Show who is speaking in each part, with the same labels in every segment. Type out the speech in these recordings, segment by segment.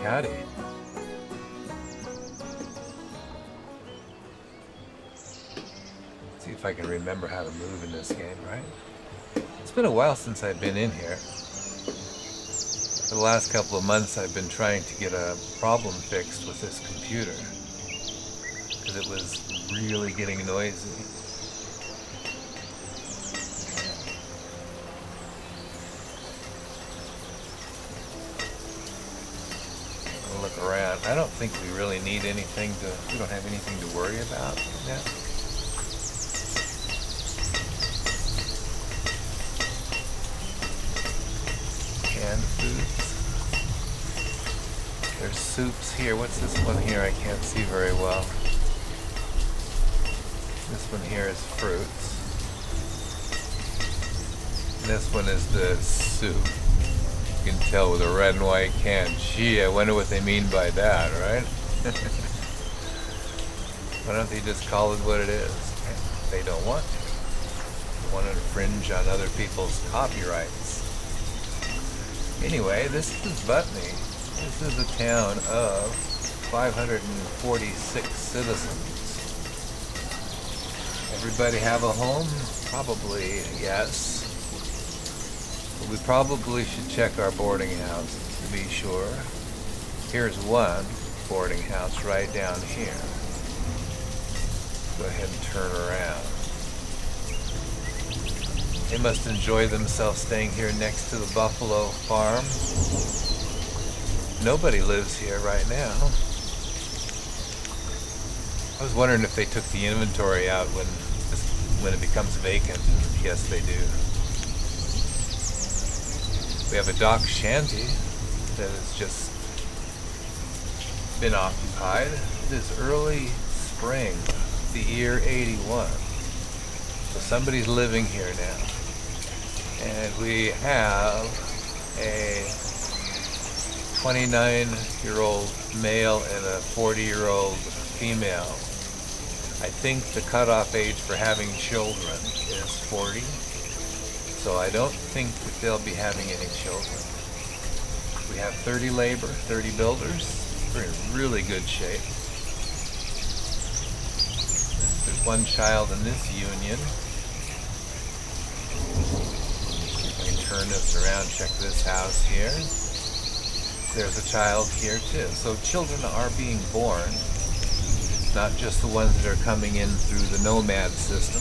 Speaker 1: howdy. See if I can remember how to move in this game, right? It's been a while since I've been in here. For the last couple of months I've been trying to get a problem fixed with this computer, because it was really getting noisy. I'll look around. I don't think we really need anything we don't have anything to worry about now. Canned foods. There's soups here. What's this one here? I can't see very well. This one here is fruits. And this one is the soup. You can tell with a red and white can. Gee, I wonder what they mean by that, right? Why don't they just call it what it is? They don't want to. They want to infringe on other people's copyrights. Anyway, this is Butney. This is a town of 546 citizens. Everybody have a home? Probably, yes. But we probably should check our boarding houses to be sure. Here's one boarding house right down here. Go ahead and turn around. They must enjoy themselves staying here next to the buffalo farm. Nobody lives here right now. I was wondering if they took the inventory out when it becomes vacant. Yes, they do. We have a dock shanty that has just been occupied. It is early spring, the year 81. So somebody's living here now. And we have a 29-year-old male and a 40-year-old female. I think the cutoff age for having children is 40. So I don't think that they'll be having any children. We have 30 labor, 30 builders. We're in really good shape. There's one child in this union. I can turn this around, check this house here. There's a child here too. So children are being born, not just the ones that are coming in through the nomad system.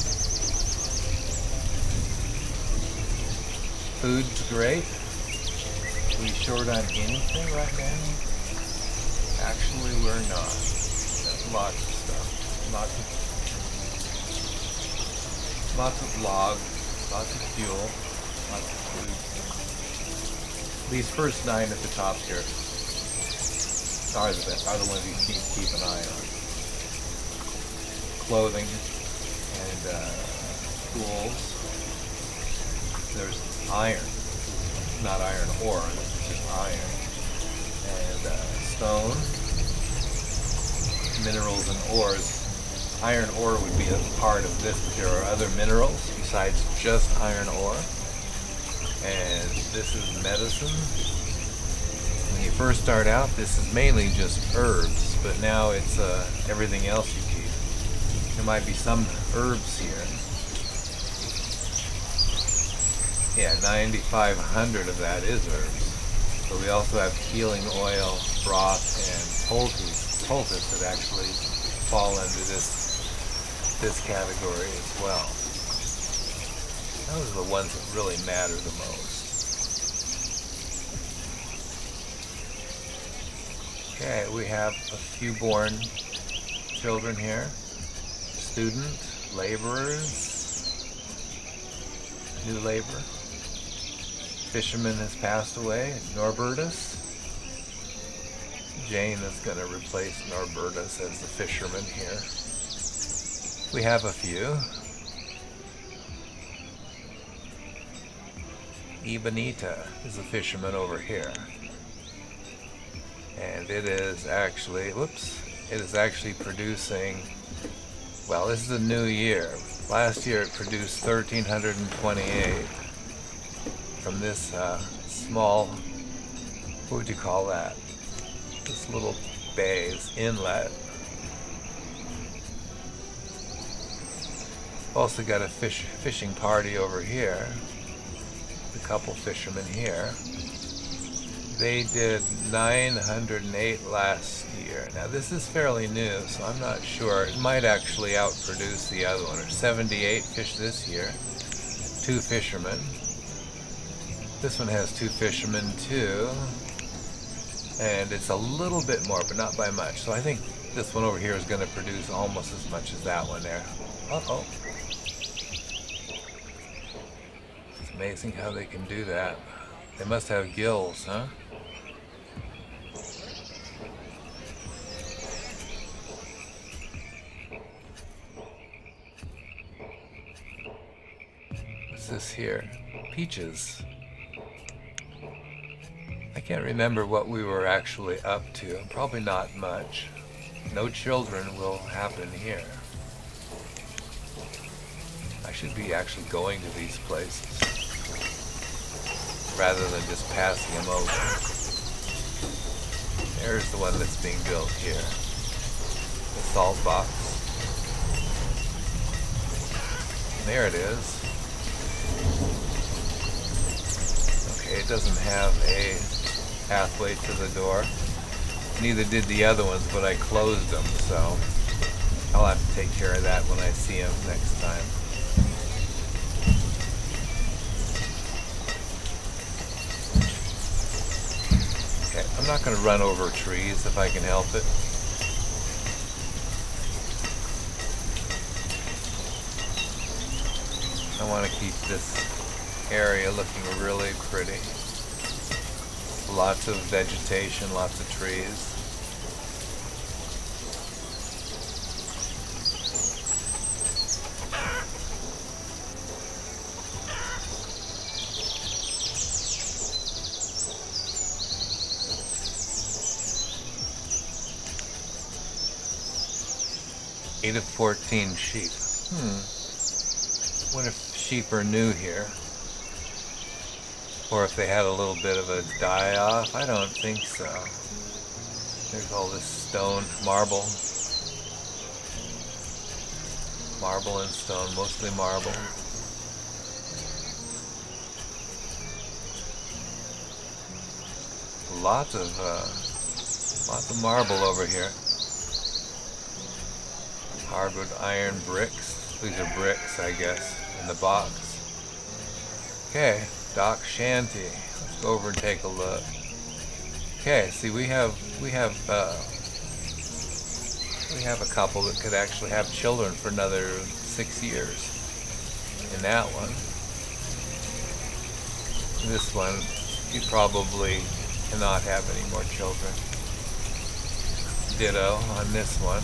Speaker 1: Food's great. We short on anything right now? Actually, we're not. Lots of stuff. Lots of logs, lots of fuel, lots of food. These first 9 at the top here are the ones you keep an eye on. Clothing and tools. There's iron, not iron ore, this is just iron. And stone, minerals and ores. Iron ore would be a part of this, but there are other minerals besides just iron ore. And this is medicine. When you first start out, this is mainly just herbs, but now it's everything else you keep. There might be some herbs here. Yeah, 9,500 of that is herbs. But we also have healing oil, broth, and poultice that actually fall under this category as well. Those are the ones that really matter the most. Okay, we have a few born children here. Student, laborers, new labor. Fisherman has passed away, Norbertus. Jane is going to replace Norbertus as the fisherman here. We have a few. Ibanita is the fisherman over here. And it is actually, it is actually producing, well, this is a new year. Last year it produced 1,328 from this small, what would you call that? this little bay's inlet. Also got a fishing party over here. A couple fishermen here. They did 908 last year. Now this is fairly new, so I'm not sure. It might actually outproduce the other one. Or 78 fish this year. 2 fishermen. This one has 2 fishermen too. And it's a little bit more, but not by much. So I think this one over here is going to produce almost as much as that one there. Uh-oh. It's amazing how they can do that. They must have gills, huh? What's this here? Peaches. I can't remember what we were actually up to. Probably not much. No children will happen here. I should be actually going to these places rather than just passing them over. There's the one that's being built here. The salt box. There it is. Okay, it doesn't have a pathway to the door. Neither did the other ones, but I closed them, so I'll have to take care of that when I see them next time. Okay, I'm not going to run over trees if I can help it. I want to keep this area looking really pretty. Lots of vegetation, lots of trees. Eight of 14 sheep. What if sheep are new here? Or if they had a little bit of a die-off. I don't think so. There's all this stone, marble. Marble and stone, mostly marble. Lots of marble over here. Hardwood iron bricks. These are bricks, I guess, in the box. Okay. Dock shanty. Let's go over and take a look. Okay, see we have a couple that could actually have children for another 6 years. In that one. This one, you probably cannot have any more children. Ditto on this one.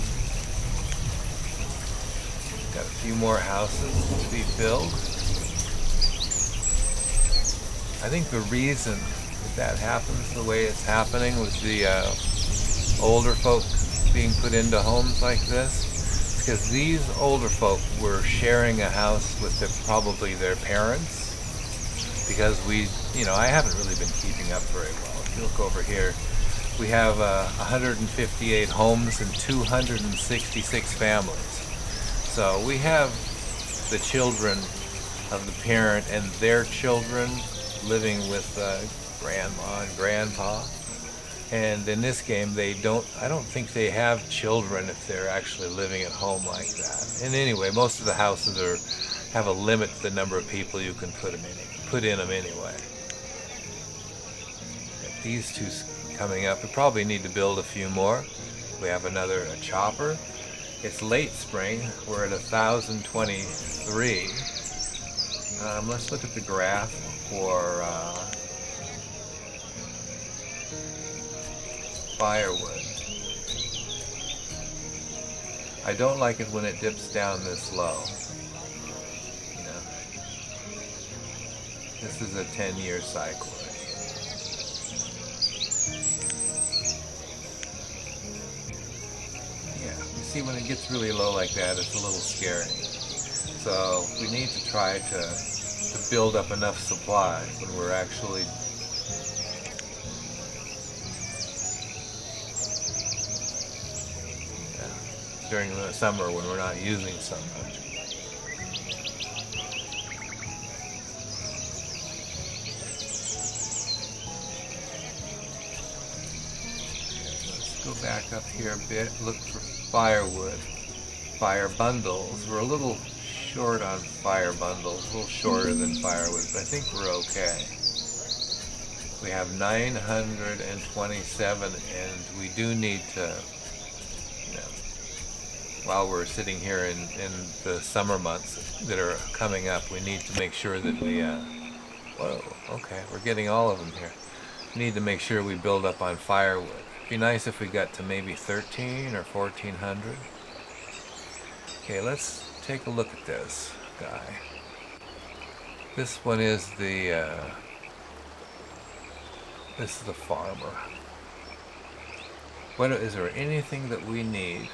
Speaker 1: Got a few more houses to be filled. I think the reason that happens the way it's happening with the older folk being put into homes like this is because these older folk were sharing a house with probably their parents, because I haven't really been keeping up very well. If you look over here, we have 158 homes and 266 families. So we have the children of the parent and their children living with grandma and grandpa, and in this game I don't think they have children if they're actually living at home like that. And anyway, most of the houses have a limit to the number of people you can put in them anyway. These two coming up, we probably need to build a few more. We have a chopper. It's late spring. We're at 1,023. Let's look at the graph for firewood. I don't like it when it dips down this low. This is a 10-year cycle. Yeah, you see when it gets really low like that, it's a little scary. So we need to try to build up enough supply when we're actually during the summer when we're not using so much. Let's go back up here a bit, look for firewood. Fire bundles. We're a little short on fire bundles, a little shorter than firewood, but I think we're okay. We have 927, and we do need to, while we're sitting here in the summer months that are coming up, we need to make sure that we, whoa, okay, we're getting all of them here. We need to make sure we build up on firewood. It'd be nice if we got to maybe 13 or 1400. Okay, let's take a look at this guy. This one is the, this is the farmer. Is there anything that we need?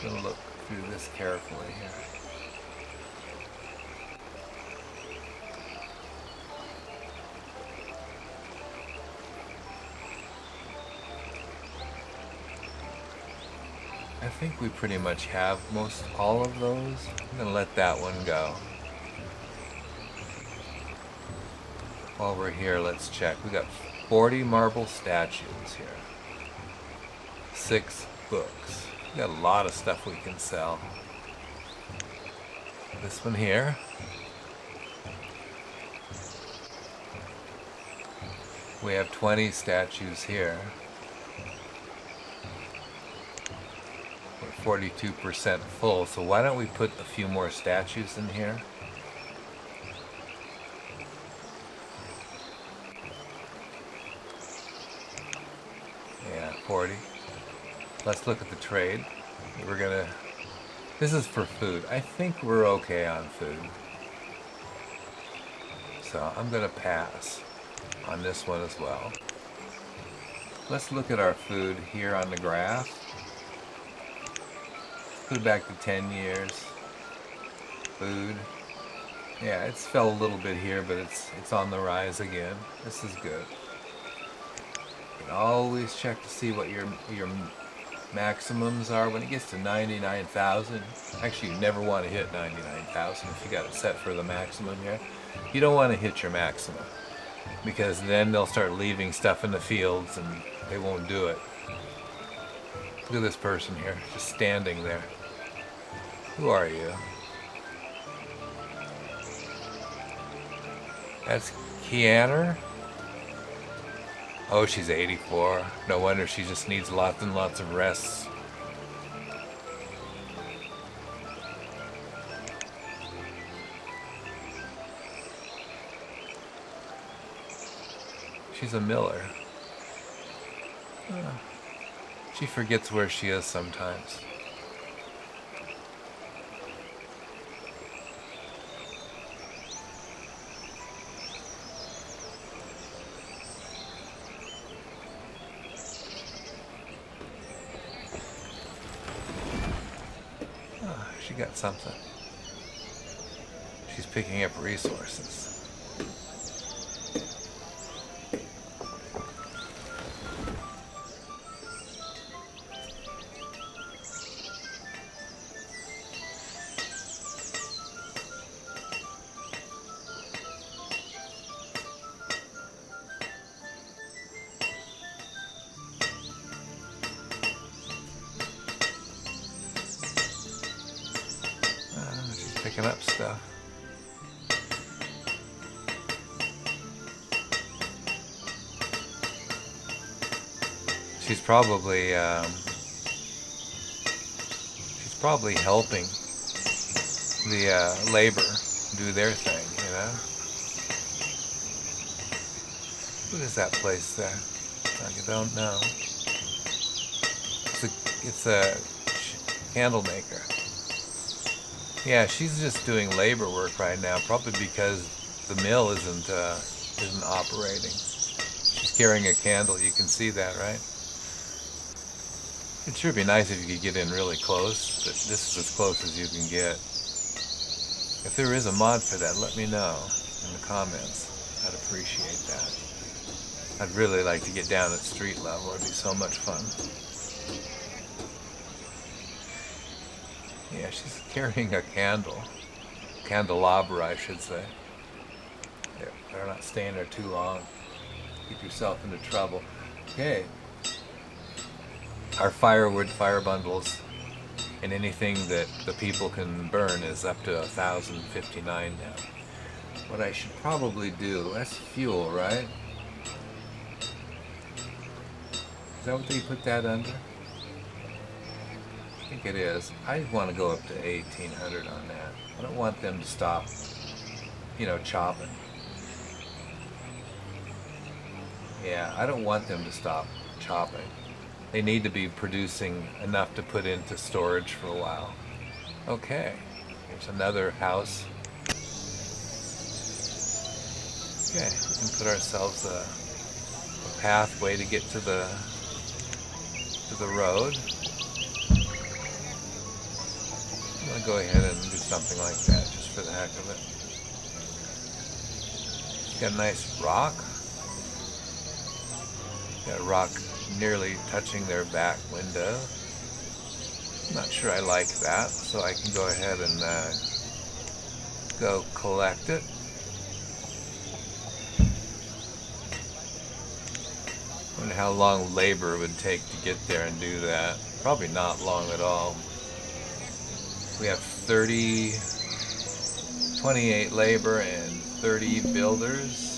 Speaker 1: I'm going to look through this carefully here. I think we pretty much have all of those. I'm going to let that one go. While we're here, let's check. We got 40 marble statues here. 6 books. We got a lot of stuff we can sell. This one here. We have 20 statues here. 42% full, so why don't we put a few more statues in here? Yeah, 40. Let's look at the trade. This is for food. I think we're okay on food. So I'm gonna pass on this one as well. Let's look at our food here on the graph. Put back to 10 years. Food. Yeah, it's fell a little bit here, but it's on the rise again. This is good. You can always check to see what your maximums are. When it gets to 99,000, actually you never want to hit 99,000 if you got it set for the maximum here. You don't want to hit your maximum, because then they'll start leaving stuff in the fields and they won't do it. Look at this person here, just standing there. Who are you? That's Keaner? Oh, she's 84. No wonder she just needs lots and lots of rests. She's a miller. She forgets where she is sometimes. She got something. She's picking up resources. Picking up stuff. She's probably helping the labor do their thing, you know. What is that place there? I don't know. It's a candle maker. Yeah, she's just doing labor work right now, probably because the mill isn't operating. She's carrying a candle. You can see that, right? It'd sure be nice if you could get in really close, but this is as close as you can get. If there is a mod for that, let me know in the comments. I'd appreciate that. I'd really like to get down at street level. It'd be so much fun. Yeah, she's carrying a candle. Candelabra, I should say. There, better not stay in there too long. Keep yourself into trouble. Okay. Our firewood fire bundles and anything that the people can burn is up to 1,059 now. What I should probably do, that's fuel, right? Is that what they put that under? I think it is. I want to go up to 1,800 on that. I don't want them to stop, chopping. Yeah, I don't want them to stop chopping. They need to be producing enough to put into storage for a while. Okay, here's another house. Okay, we can put ourselves a pathway to get to the road. I'm gonna go ahead and do something like that just for the heck of it. Got a nice rock. Got a rock nearly touching their back window. I'm not sure I like that, so I can go ahead and go collect it. I wonder how long labor would take to get there and do that. Probably not long at all. We have 28 labor and 30 builders.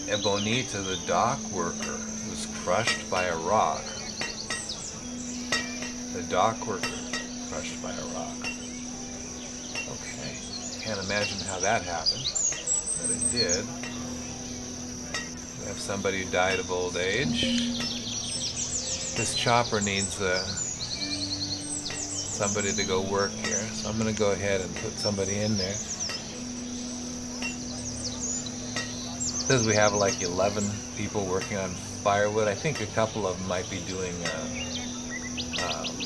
Speaker 1: Ebonita, the dock worker, was crushed by a rock. The dock worker crushed by a rock. Okay, can't imagine how that happened, but it did. We have somebody who died of old age. This chopper needs somebody to go work here, so I'm going to go ahead and put somebody in there. It says we have like 11 people working on firewood. I think a couple of them might be doing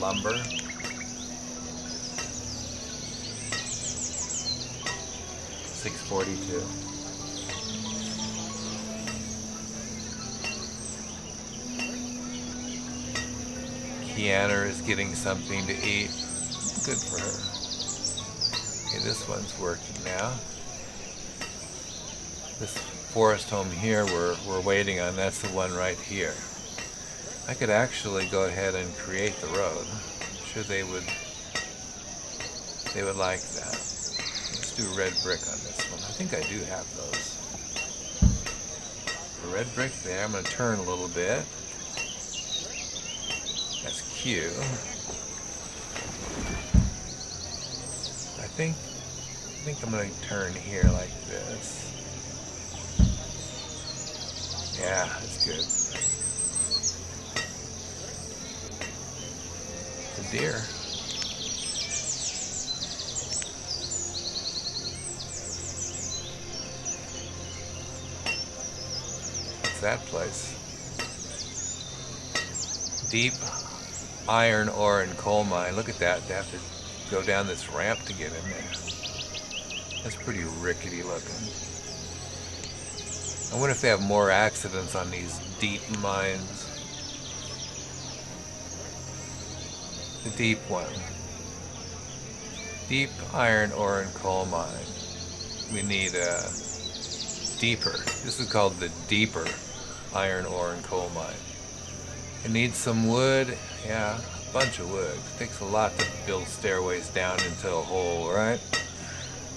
Speaker 1: lumber. $6.42. Kiana is getting something to eat. Good for her. Okay, this one's working now. This forest home here we're waiting on, that's the one right here. I could actually go ahead and create the road. I'm sure they would like that. Let's do red brick on this one. I think I do have those. The red brick there. I'm going to turn a little bit. That's Q. I think I'm going to turn here like this. Yeah, that's good. It's a deer. What's that place? Deep iron ore and coal mine. Look at that. They have to go down this ramp to get in there. That's pretty rickety looking. I wonder if they have more accidents on these deep mines. The deep one. Deep iron ore and coal mine. We need a deeper. This is called the deeper iron ore and coal mine. It needs some wood. Yeah, a bunch of wood. It takes a lot to build stairways down into a hole, right?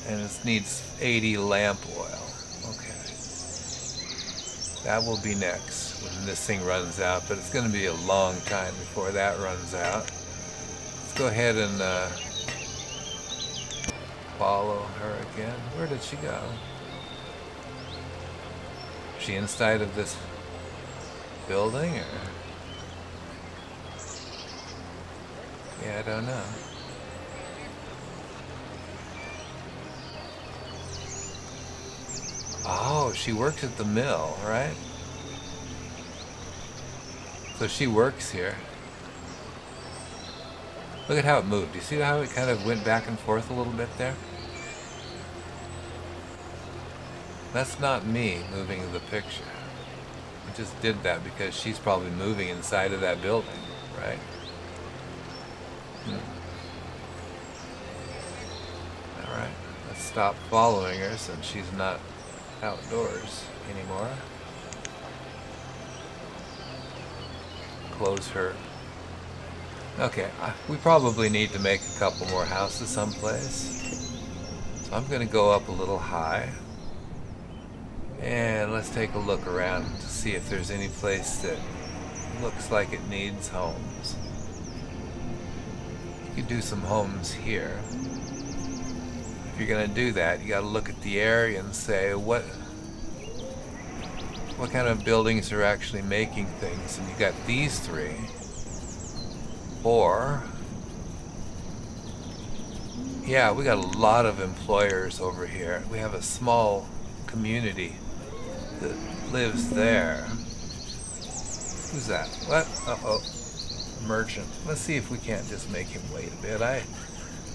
Speaker 1: And it needs 80 lamp oil. That will be next when this thing runs out, but it's going to be a long time before that runs out. Let's go ahead and follow her again. Where did she go? Is she inside of this building, or? Yeah, I don't know. Oh, she works at the mill, right? So she works here. Look at how it moved. You see how it kind of went back and forth a little bit there? That's not me moving the picture. I just did that because she's probably moving inside of that building, right? Alright, let's stop following her since she's not outdoors anymore. Close her. Okay, we probably need to make a couple more houses someplace. So I'm going to go up a little high. And let's take a look around to see if there's any place that looks like it needs homes. You could do some homes here. If you're going to do that, you got to look at the area and say what kind of buildings are actually making things. And you got these three. Or, yeah, we got a lot of employers over here. We have a small community that lives there. Who's that? What? Uh-oh. Merchant. Let's see if we can't just make him wait a bit. I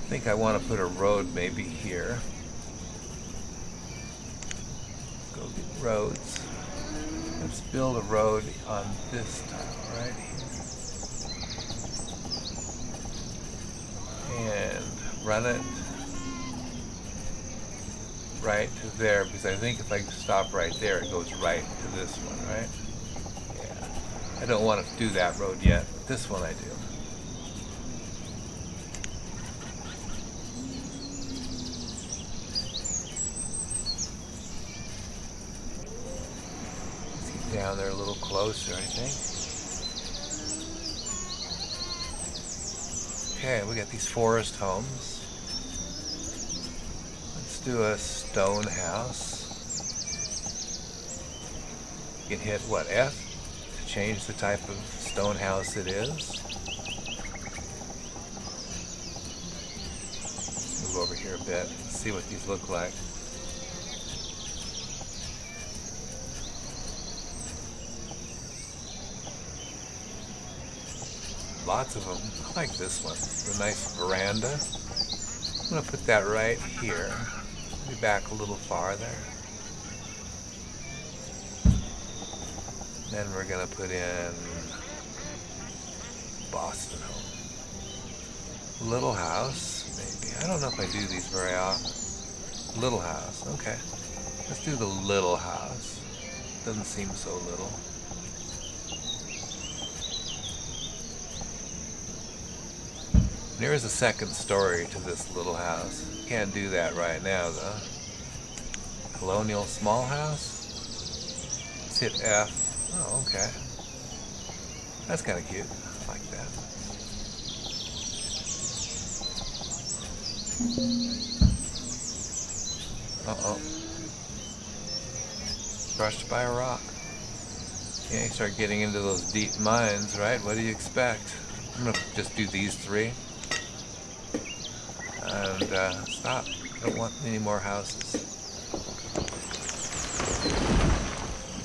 Speaker 1: think I want to put a road maybe here. Go get roads. Let's build a road on this tile right here. And run it right to there, because I think if I stop right there, it goes right to this one, right? Yeah. I don't want to do that road yet, but this one I do. Let's get down there a little closer, I think. Okay, we got these forest homes. Let's do a stone house. You can hit what, F, to change the type of stone house it is. Let's move over here a bit and see what these look like. Lots of them. I like this one. The nice veranda. I'm going to put that right here. Maybe back a little farther. Then we're going to put in Boston home. Little house, maybe. I don't know if I do these very often. Little house. Okay. Let's do the little house. Doesn't seem so little. There is a second story to this little house. Can't do that right now, though. Colonial small house. Let's hit F. Oh, okay. That's kind of cute. I like that. Uh-oh. Brushed by a rock. Yeah, you start getting into those deep mines, right? What do you expect? I'm going to just do these three. And stop. I don't want any more houses.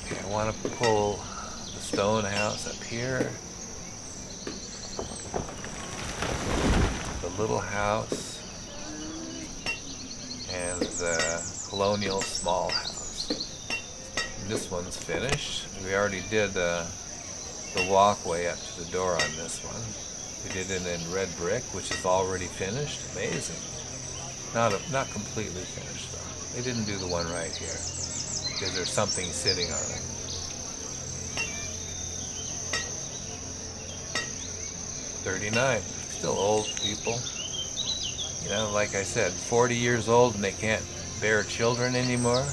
Speaker 1: Okay, I want to pull the stone house up here. The little house. And the colonial small house. And this one's finished. We already did the walkway up to the door on this one. We did it in red brick, which is already finished. Amazing. Not completely finished, though. They didn't do the one right here, because there's something sitting on it. $39. Still old people. You know, like I said, 40 years old and they can't bear children anymore.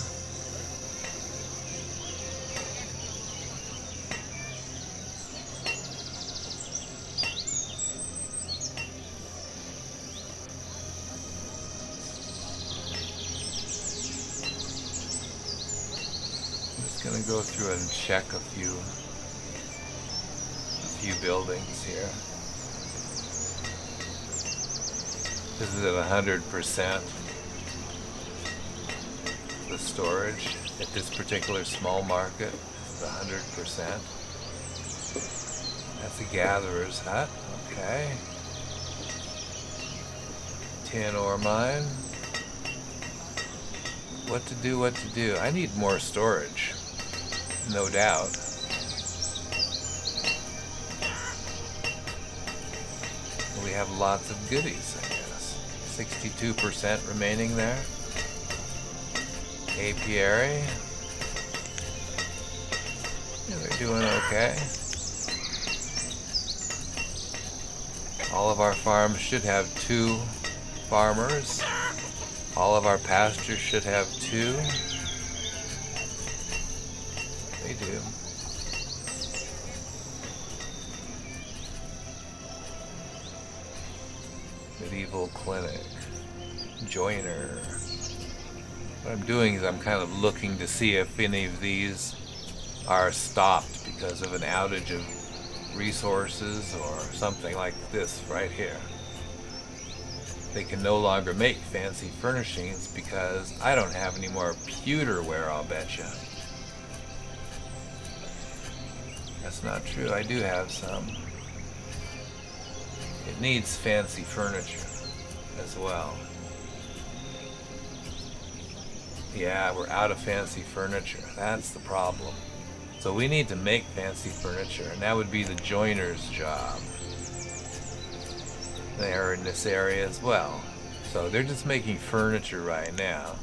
Speaker 1: Going to go through and check a few buildings here. This is at 100%. The storage at this particular small market is 100%. That's a gatherer's hut. Okay. Tin ore mine. What to do? I need more storage. No doubt. We have lots of goodies, I guess. 62% remaining there. Apiary. Yeah, they're doing okay. All of our farms should have 2 farmers. All of our pastures should have 2. They do. Medieval clinic. Joiner. What I'm doing is I'm kind of looking to see if any of these are stopped because of an outage of resources or something like this right here. They can no longer make fancy furnishings because I don't have any more pewterware, I'll bet you. That's not true. I do have some. It needs fancy furniture as well. Yeah, we're out of fancy furniture. That's the problem. So we need to make fancy furniture, and that would be the joiner's job. They are in this area as well. So they're just making furniture right now.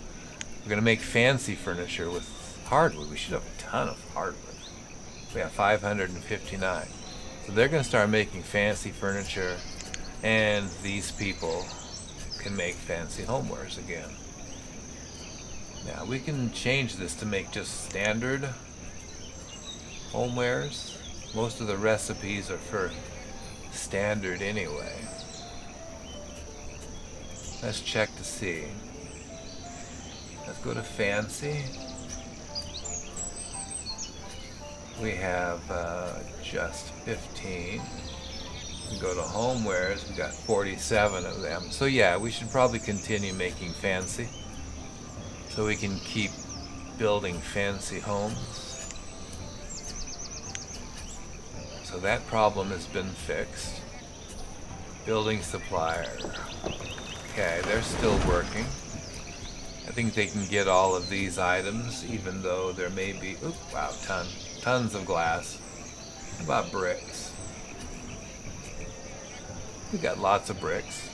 Speaker 1: We're going to make fancy furniture with hardwood. We should have a ton of hardwood. We have 559. So they're going to start making fancy furniture, and these people can make fancy homewares again. Now we can change this to make just standard homewares. Most of the recipes are for standard anyway. Let's check to see. Let's go to fancy. We have just 15. We go to homewares, we got 47 of them. So yeah, we should probably continue making fancy so we can keep building fancy homes. So that problem has been fixed. Building supplier. Okay, they're still working. I think they can get all of these items, even though there may be, oop, wow, tons of glass. How about bricks? We got lots of bricks,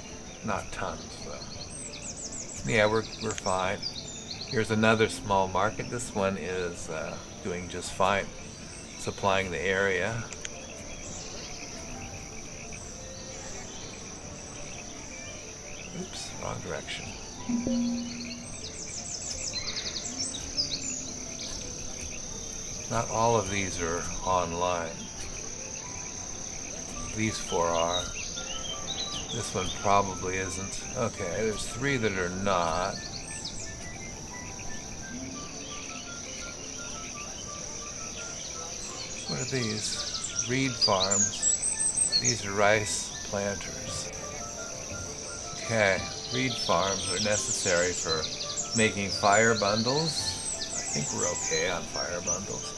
Speaker 1: not tons though. Yeah, we're fine. Here's another small market. This one is doing just fine, supplying the area. Oops, wrong direction. Not all of these are online. These 4 are. This one probably isn't. Okay, there's 3 that are not. What are these? Reed farms. These are rice planters. Okay, reed farms are necessary for making fire bundles. I think we're okay on fire bundles.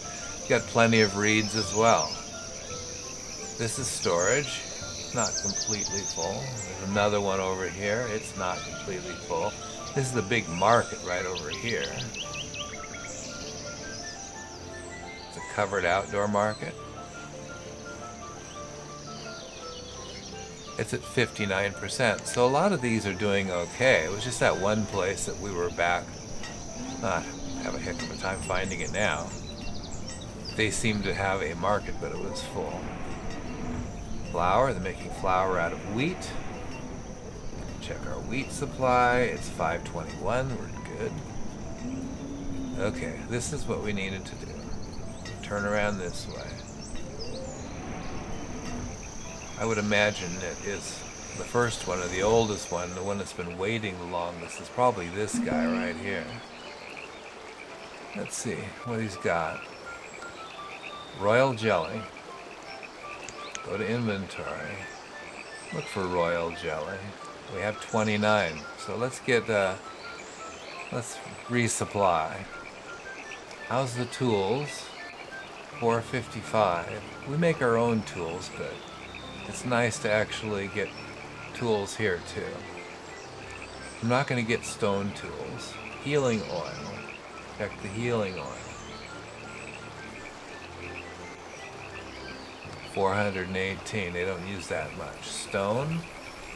Speaker 1: Got plenty of reeds as well. This is storage. Not completely full. There's another one over here. It's not completely full. This is the big market right over here. It's a covered outdoor market. It's at 59%. So a lot of these are doing okay. It was just that one place that we were back. Not have a heck of a time finding it now. They seemed to have a market, but it was full. Flour, they're making flour out of wheat. Check our wheat supply. It's 521. We're good. Okay, this is what we needed to do. Turn around this way. I would imagine it is the first one, or the oldest one, the one that's been waiting the longest is probably this guy right here. Let's see what he's got. Royal jelly. Go to inventory. Look for royal jelly. We have 29. So let's get, let's resupply. How's the tools? 455. We make our own tools, but it's nice to actually get tools here too. I'm not going to get stone tools. Healing oil. Check the healing oil. 418. They don't use that much. Stone,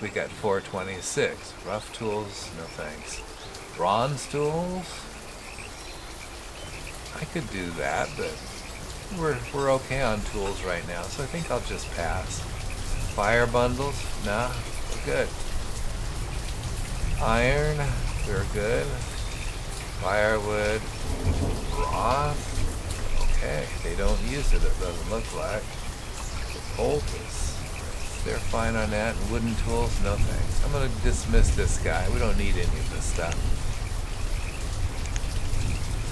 Speaker 1: we got 426. Rough tools, no thanks. Bronze tools, I could do that, but we're okay on tools right now, so I think I'll just pass. Fire bundles, nah, we're good. Iron, we're good. Firewood, broth, okay. They don't use it doesn't look like. Poultice, they're fine on that. And wooden tools, no thanks. I'm gonna dismiss this guy. We don't need any of this stuff.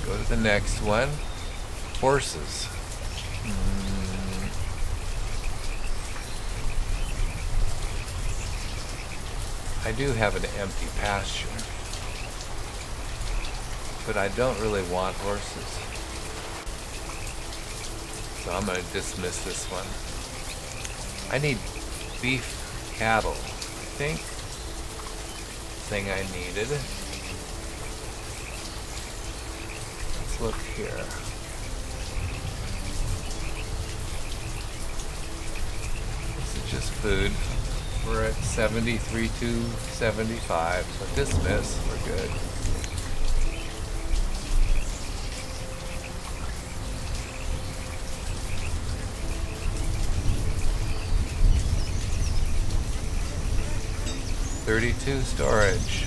Speaker 1: Go to the next one. Horses. I do have an empty pasture, but I don't really want horses. So I'm going to dismiss this one. I need beef cattle, I think. Thing I needed. Let's look here. This is just food. We're at 73 to 75, so dismiss, we're good. $32 storage,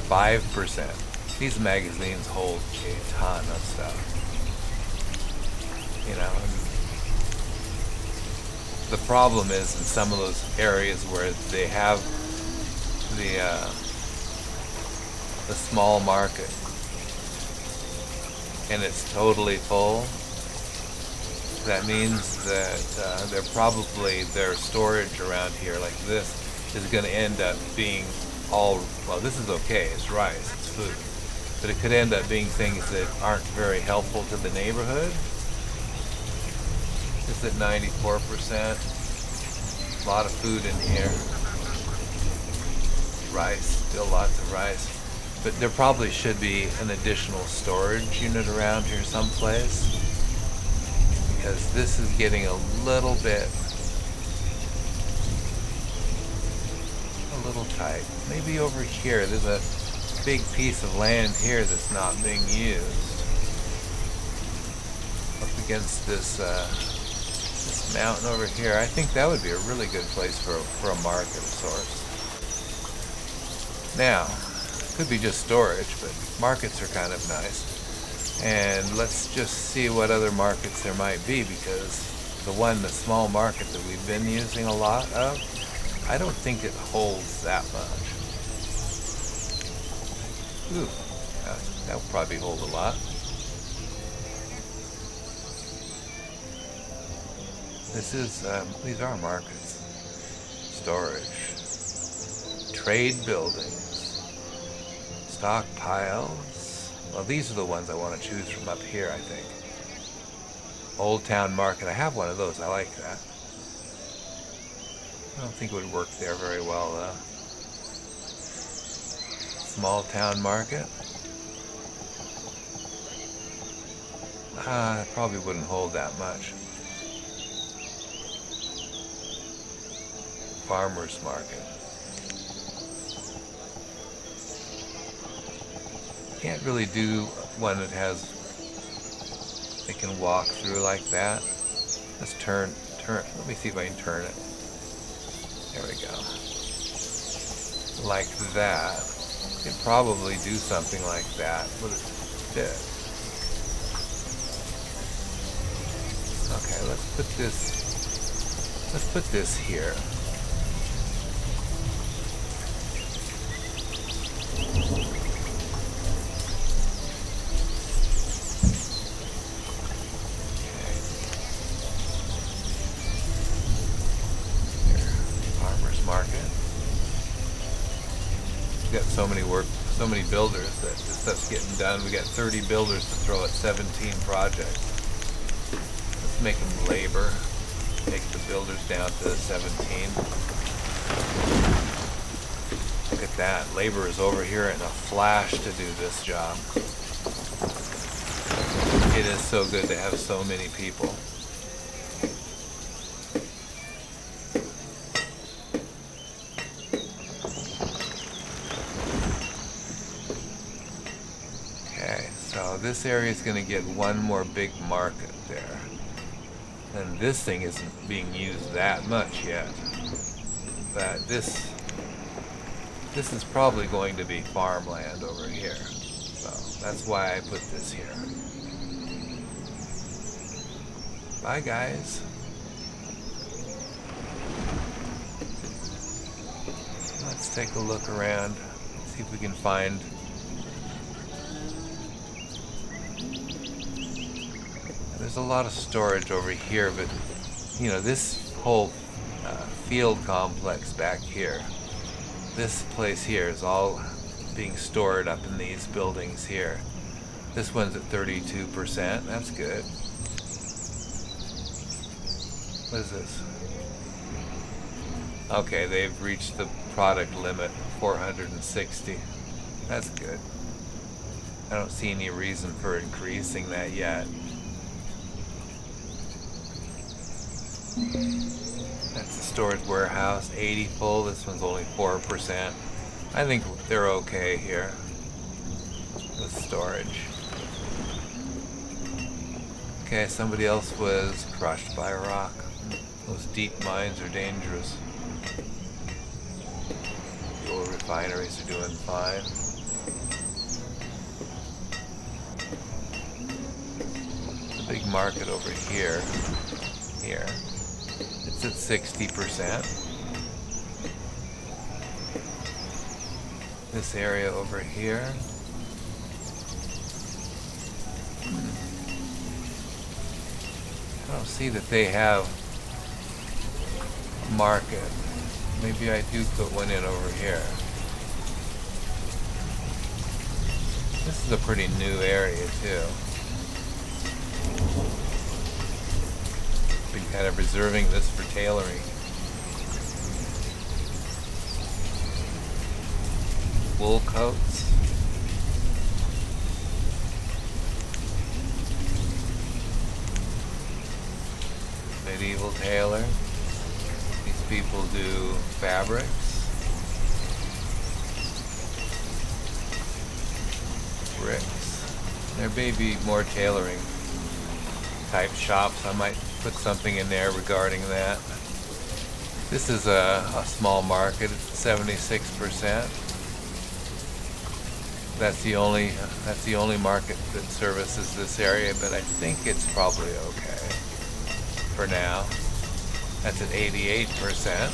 Speaker 1: 5%. These magazines hold a ton of stuff. You know, the problem is in some of those areas where they have the small market and it's totally full, that means that they're probably their storage around here like this is going to end up being all, well, this is okay, it's rice, it's food, but it could end up being things that aren't very helpful to the neighborhood. It's at 94%. A lot of food in here. Rice, still lots of rice. But there probably should be an additional storage unit around here someplace, because this is getting a little tight. Maybe over here, there's a big piece of land here that's not being used. Up against this mountain over here, I think that would be a really good place for a market of sorts. Now, could be just storage, but markets are kind of nice. And let's just see what other markets there might be, because the small market that we've been using a lot of, I don't think it holds that much. Ooh, that will probably hold a lot. This is, these are markets. Storage. Trade buildings. Stockpiles. Well, these are the ones I want to choose from up here, I think. Old Town Market. I have one of those. I like that. I don't think it would work there very well, though. Small Town Market. It probably wouldn't hold that much. Farmer's Market. Can't really do one that they can walk through like that. Let's turn, let me see if I can turn it. There we go. Like that. Could probably do something like that. Would it fit? Okay, let's put this here. Got so many builders that this stuff's getting done. We got 30 builders to throw at 17 projects. Let's make them labor. Take the builders down to 17. Look at that. Labor is over here in a flash to do this job. It is so good to have so many people. this area is going to get one more big market there. And this thing isn't being used that much yet. But this is probably going to be farmland over here. So that's why I put this here. Bye, guys. Let's take a look around, see if we can find. There's a lot of storage over here, but you know, this whole field complex back here, this place here is all being stored up in these buildings here. This one's at 32%. That's good. What is this? Okay, they've reached the product limit, 460. That's good. I don't see any reason for increasing that yet. That's the storage warehouse, 80 full. This one's only 4%. I think they're okay here with storage. Okay, somebody else was crushed by a rock. Those deep mines are dangerous. The oil refineries are doing fine. The big market over here. It's at 60%. This area over here. I don't see that they have a market. Maybe I do put one in over here. This is a pretty new area too. Been kind of reserving this for tailoring. Wool coats. Medieval tailor. These people do fabrics. Bricks. There may be more tailoring type shops. I might put something in there regarding that. This is a small market. It's 76%. That's the only market that services this area, but I think it's probably okay for now. That's at 88%.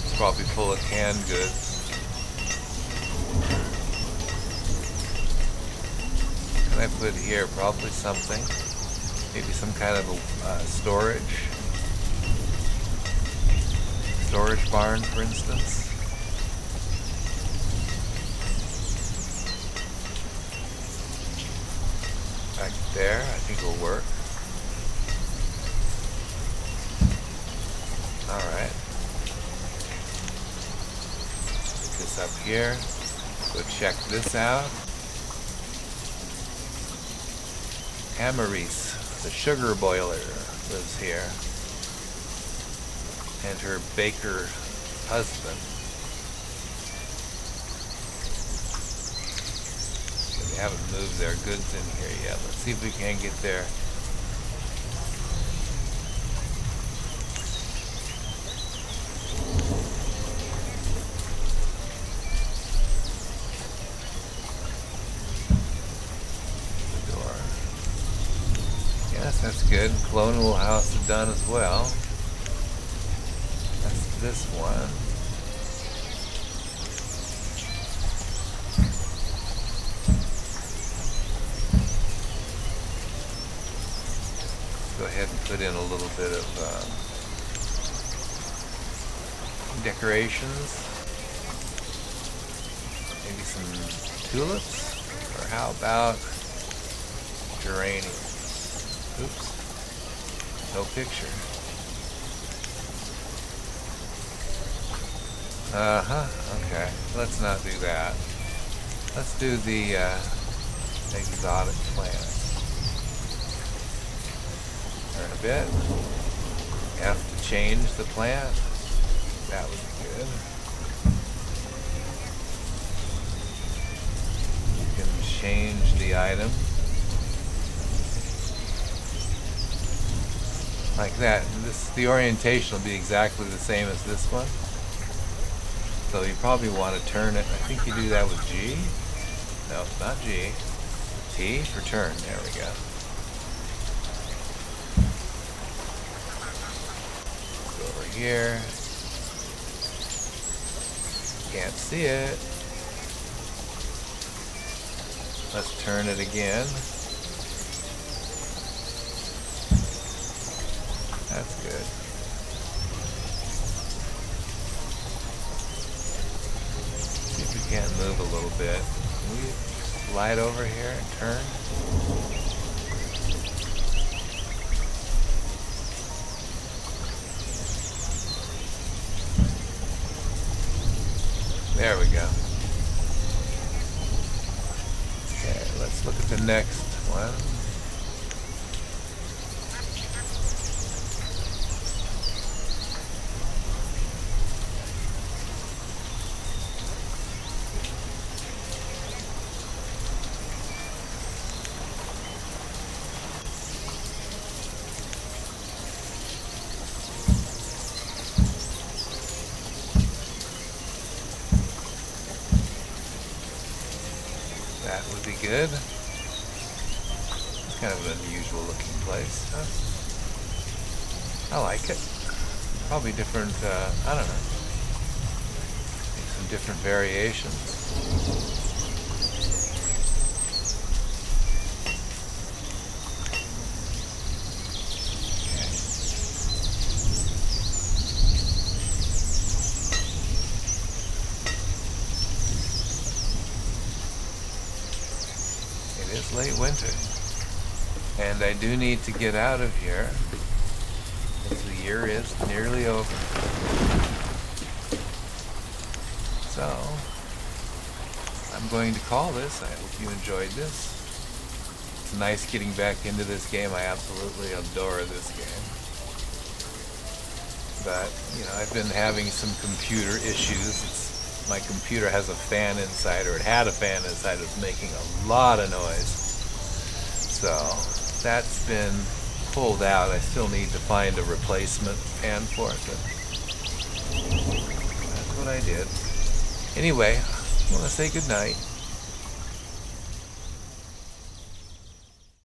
Speaker 1: It's probably full of canned goods. What can I put here? Probably something. Maybe some kind of a storage barn, for instance. Back there, I think will work. Alright. Put this up here. Go check this out. Amaris, the sugar boiler, lives here. And her baker husband. They haven't moved their goods in here yet. Let's see if we can get there. The door. Yes, that's good. Colonial house is done as well. That's this one. Go ahead and put in a little bit of decorations. Maybe some tulips, or how about geraniums? Oops, no picture. Okay, let's not do that. Let's do the exotic plants. Turn a bit. Have to change the plant. That would be good. You can change the item. Like that. The orientation will be exactly the same as this one. So you probably want to turn it. I think you do that with G. No, it's not G. T for turn. There we go. Go over here. Can't see it. Let's turn it again. That's good. See if we can't move a little bit. Can we slide over here and turn? There we go. Okay, let's look at the next one. That would be good. It's kind of an unusual looking place. Huh? I like it. Probably different, I don't know. Maybe some different variations. It is late winter, and I do need to get out of here as the year is nearly over. So I'm going to call this. I hope you enjoyed this. It's nice getting back into this game. I absolutely adore this game. But, you know, I've been having some computer issues. My computer has a fan inside, or it had a fan inside. It's making a lot of noise. So that's been pulled out. I still need to find a replacement fan for it, but that's what I did. Anyway, I want to say good night.